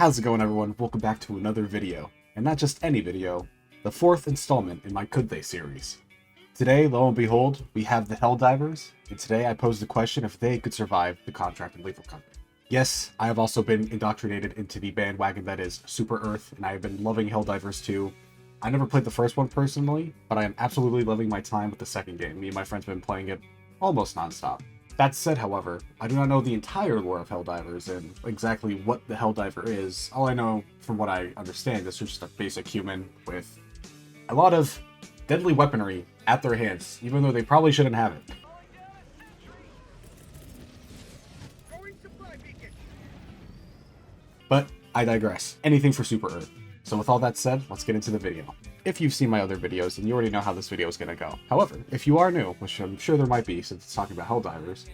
How's it going, everyone? Welcome back to another video, and not just any video, the fourth installment in my Could They series. Today, lo and behold, we have the Helldivers, and today I posed the question if they could survive the contract in Lethal Company. Yes, I have also been indoctrinated into the bandwagon that is Super Earth, and I have been loving Helldivers too. I never played the first one personally, but I am absolutely loving my time with the second game. Me and my friends have been playing it almost non-stop. That said, however, I do not know the entire lore of Helldivers and exactly what the Helldiver is. All I know, from what I understand, is just a basic human with a lot of deadly weaponry at their hands, even though they probably shouldn't have it. But I digress. Anything for Super Earth. So with all that said, let's get into the video. If you've seen my other videos, then you already know how this video is going to go. However, if you are new, which I'm sure there might be since it's talking about Helldivers,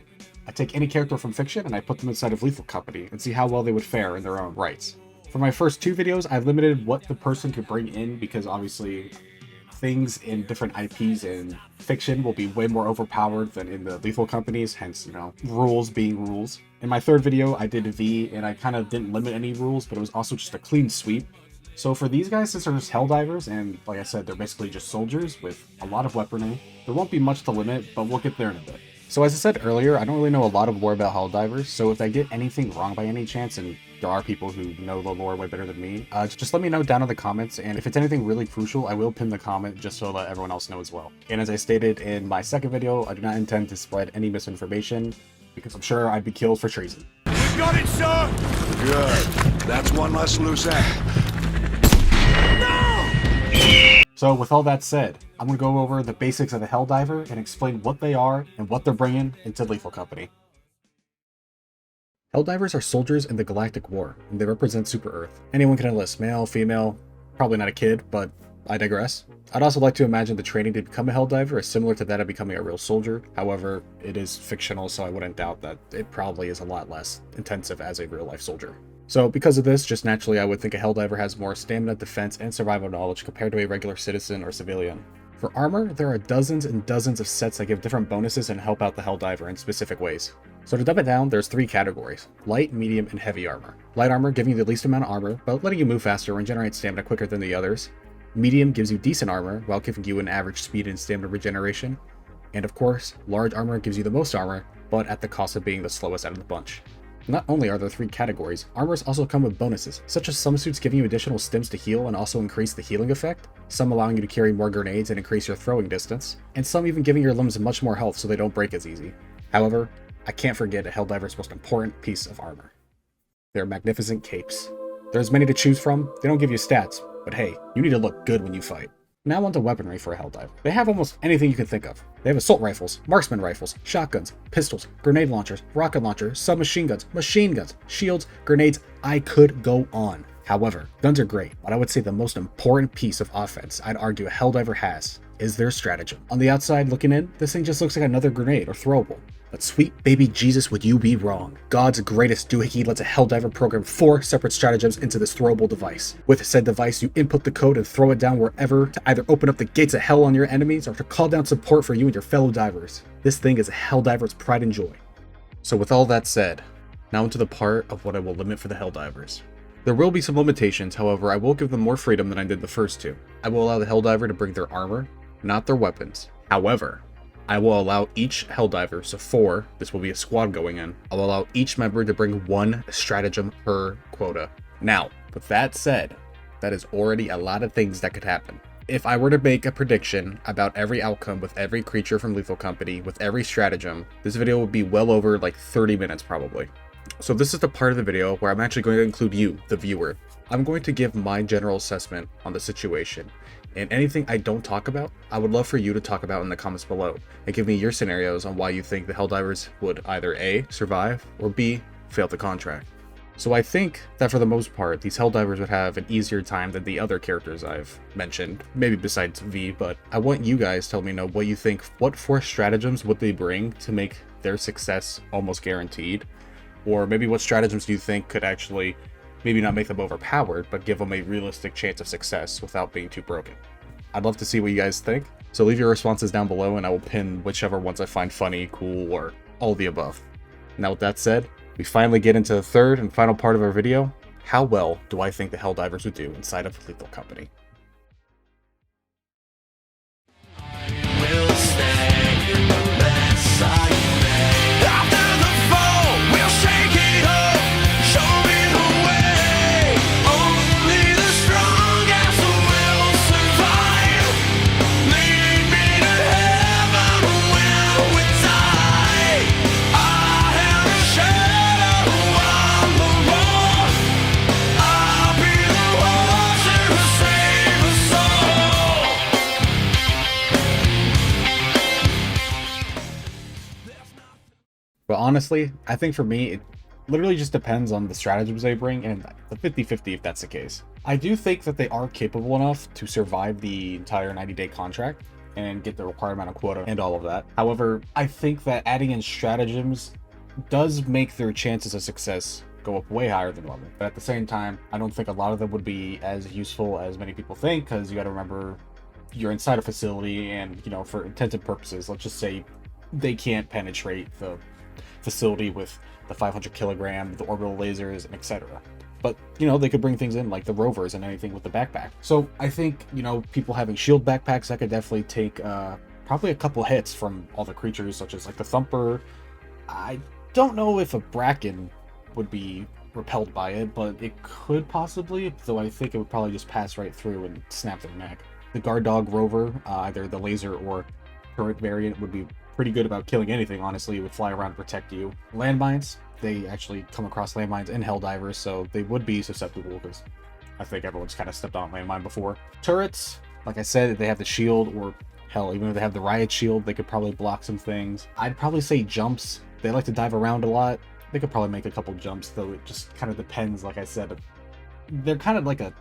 I take any character from fiction and I put them inside of Lethal Company and see how well they would fare in their own rights. For my first two videos, I limited what the person could bring in because obviously things in different IPs in fiction will be way more overpowered than in the Lethal Companies, hence, rules being rules. In my third video, I did V and I kind of didn't limit any rules, but it was also just a clean sweep. So for these guys, since they're just Helldivers, and like I said, they're basically just soldiers with a lot of weaponry, there won't be much to limit, but we'll get there in a bit. So as I said earlier, I don't really know a lot of lore about Helldivers, so if I get anything wrong by any chance, and there are people who know the lore way better than me, just let me know down in the comments, and if it's anything really crucial, I will pin the comment just so that everyone else knows as well. And as I stated in my second video, I do not intend to spread any misinformation, because I'm sure I'd be killed for treason. We got it, sir! Good. That's one less loose end. So with all that said, I'm going to go over the basics of the Helldiver and explain what they are and what they're bringing into Lethal Company. Helldivers are soldiers in the Galactic War, and they represent Super Earth. Anyone can enlist, male, female, probably not a kid, but I digress. I'd also like to imagine the training to become a Helldiver is similar to that of becoming a real soldier. However, it is fictional, so I wouldn't doubt that it probably is a lot less intensive as a real-life soldier. So because of this, just naturally I would think a Helldiver has more stamina, defense, and survival knowledge compared to a regular citizen or civilian. For armor, there are dozens and dozens of sets that give different bonuses and help out the Helldiver in specific ways. So to dumb it down, there's three categories: light, medium, and heavy armor. Light armor giving you the least amount of armor, but letting you move faster and regenerate stamina quicker than the others. Medium gives you decent armor, while giving you an average speed and stamina regeneration. And of course, large armor gives you the most armor, but at the cost of being the slowest out of the bunch. Not only are there three categories, armors also come with bonuses, such as some suits giving you additional stims to heal and also increase the healing effect, some allowing you to carry more grenades and increase your throwing distance, and some even giving your limbs much more health so they don't break as easy. However, I can't forget a Helldiver's most important piece of armor: their magnificent capes. There's many to choose from. They don't give you stats, but hey, you need to look good when you fight. Now on to weaponry for a Helldiver. They have almost anything you can think of. They have assault rifles, marksman rifles, shotguns, pistols, grenade launchers, rocket launchers, submachine guns, shields, grenades. I could go on. However, guns are great, but I would say the most important piece of offense I'd argue a Helldiver has is their stratagem. On the outside looking in, this thing just looks like another grenade or throwable. But sweet baby Jesus, would you be wrong? God's greatest doohickey lets a Helldiver program 4 separate stratagems into this throwable device. With said device, you input the code and throw it down wherever to either open up the gates of hell on your enemies or to call down support for you and your fellow divers. This thing is a Helldiver's pride and joy. So with all that said, now into the part of what I will limit for the Helldivers. There will be some limitations, however, I will give them more freedom than I did the first two. I will allow the Helldiver to bring their armor, not their weapons. However, I will allow each Helldiver, so 4, this will be a squad going in, I'll allow each member to bring 1 stratagem per quota. Now, with that said, that is already a lot of things that could happen. If I were to make a prediction about every outcome with every creature from Lethal Company, with every stratagem, this video would be well over like 30 minutes probably. So this is the part of the video where I'm actually going to include you, the viewer. I'm going to give my general assessment on the situation, and anything I don't talk about, I would love for you to talk about in the comments below, and give me your scenarios on why you think the Helldivers would either A, survive, or B, fail the contract. So I think that for the most part, these Helldivers would have an easier time than the other characters I've mentioned, maybe besides V, but I want you guys to tell me know what you think. What 4 stratagems would they bring to make their success almost guaranteed? Or maybe what stratagems do you think could actually maybe not make them overpowered, but give them a realistic chance of success without being too broken? I'd love to see what you guys think, so leave your responses down below and I will pin whichever ones I find funny, cool, or all the above. Now with that said, we finally get into the third and final part of our video, how well do I think the Helldivers would do inside of a Lethal Company? But honestly, I think for me, it literally just depends on the stratagems they bring and the 50-50 if that's the case. I do think that they are capable enough to survive the entire 90-day contract and get the required amount of quota and all of that. However, I think that adding in stratagems does make their chances of success go up way higher than normal. But at the same time, I don't think a lot of them would be as useful as many people think, because you got to remember you're inside a facility and, you know, for intended purposes, let's just say they can't penetrate the facility with the 500 kilogram, the orbital lasers, and etc. But, you know, they could bring things in like the rovers and anything with the backpack. So I think, you know, people having shield backpacks, that could definitely take probably a couple hits from all the creatures, such as like the Thumper. I don't know if a Bracken would be repelled by it, but it could possibly, though I think it would probably just pass right through and snap their neck. The Guard Dog Rover, either the laser or turret variant, would be pretty good about killing anything, honestly. It would fly around and protect you. Landmines, they actually come across landmines in Helldivers, so they would be susceptible, because I think everyone's kind of stepped on a landmine before. Turrets, like I said, they have the shield, or hell, even if they have the riot shield, they could probably block some things. I'd probably say jumps. They like to dive around a lot. They could probably make a couple jumps, though it just kind of depends, like I said. They're kind of like a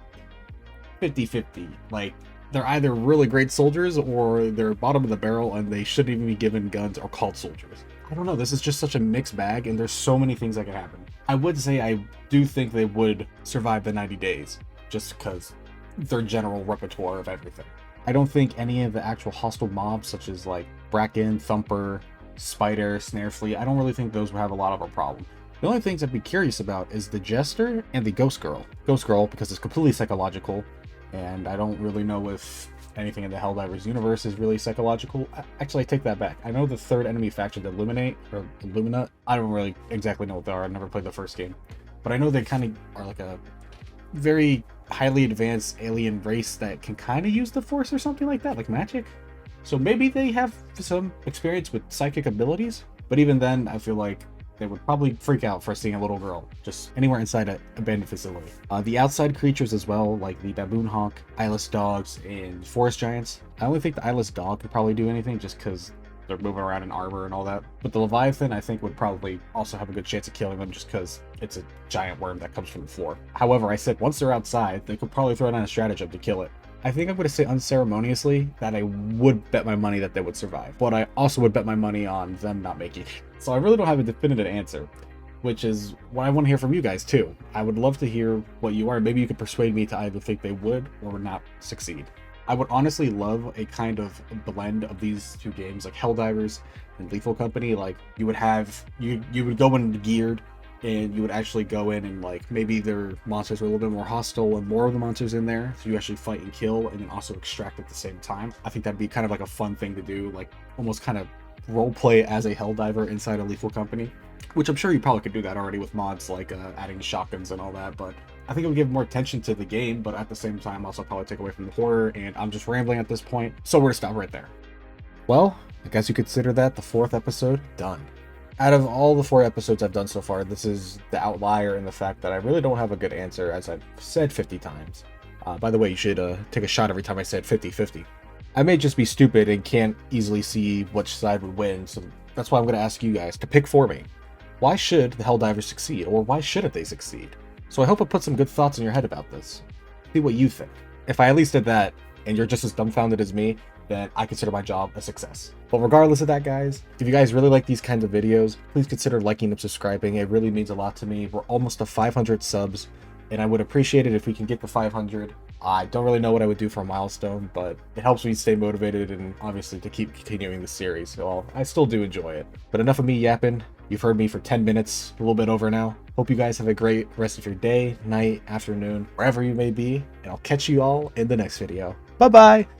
50-50. Like, they're either really great soldiers or they're bottom of the barrel and they shouldn't even be given guns or called soldiers. I don't know, this is just such a mixed bag and there's so many things that could happen. I would say I do think they would survive the 90 days just because their general repertoire of everything. I don't think any of the actual hostile mobs, such as like Bracken, Thumper, Spider, Snare Flea, I don't really think those would have a lot of a problem. The only things I'd be curious about is the Jester and the Ghost Girl. Ghost Girl, because it's completely psychological, and I don't really know if anything in the Helldivers universe is really psychological. Actually, I take that back. I know the third enemy faction, the Illuminate, or Illumina, I don't really exactly know what they are. I never played the first game. But I know they kind of are like a very highly advanced alien race that can kind of use the Force or something like that, like magic. So maybe they have some experience with psychic abilities, but even then, I feel like they would probably freak out for seeing a little girl just anywhere inside an abandoned facility. The outside creatures as well, like the Baboon Hawk, Eyeless Dogs, and Forest Giants. I only think the Eyeless Dog could probably do anything just because they're moving around in armor and all that. But the Leviathan, I think, would probably also have a good chance of killing them just because it's a giant worm that comes from the floor. However, I said once they're outside, they could probably throw down a stratagem to kill it. I think I'm going to say unceremoniously that I would bet my money that they would survive, but I also would bet my money on them not making it. So I really don't have a definitive answer, which is what I want to hear from you guys too. I would love to hear what you are. Maybe you could persuade me to either think they would or not succeed. I would honestly love a kind of blend of these two games, like Helldivers and Lethal Company. Like you would have, you would go in geared, and you would actually go in and like maybe their monsters were a little bit more hostile and more of the monsters in there, so you actually fight and kill and then also extract at the same time. I think that'd be kind of like a fun thing to do, like almost kind of role play as a Helldiver inside a Lethal Company, which I'm sure you probably could do that already with mods like adding shotguns and all that. But I think it would give more attention to the game, but at the same time also probably take away from the horror, and I'm just rambling at this point, so we're gonna stop right there. Well, I guess you consider that the 4th episode done. Out of all the 4 episodes I've done so far, this is the outlier in the fact that I really don't have a good answer, as I've said 50 times. By the way, you should take a shot every time I said 50-50. I may just be stupid and can't easily see which side would win, so that's why I'm going to ask you guys to pick for me. Why should the Helldivers succeed, or why shouldn't they succeed? So I hope it puts some good thoughts in your head about this. See what you think. If I at least did that, and you're just as dumbfounded as me, then I consider my job a success. But regardless of that, guys, if you guys really like these kinds of videos, please consider liking and subscribing. It really means a lot to me. We're almost to 500 subs, and I would appreciate it if we can get to 500. I don't really know what I would do for a milestone, but it helps me stay motivated and obviously to keep continuing the series. Well, I still do enjoy it. But enough of me yapping. You've heard me for 10 minutes, a little bit over now. Hope you guys have a great rest of your day, night, afternoon, wherever you may be, and I'll catch you all in the next video. Bye-bye!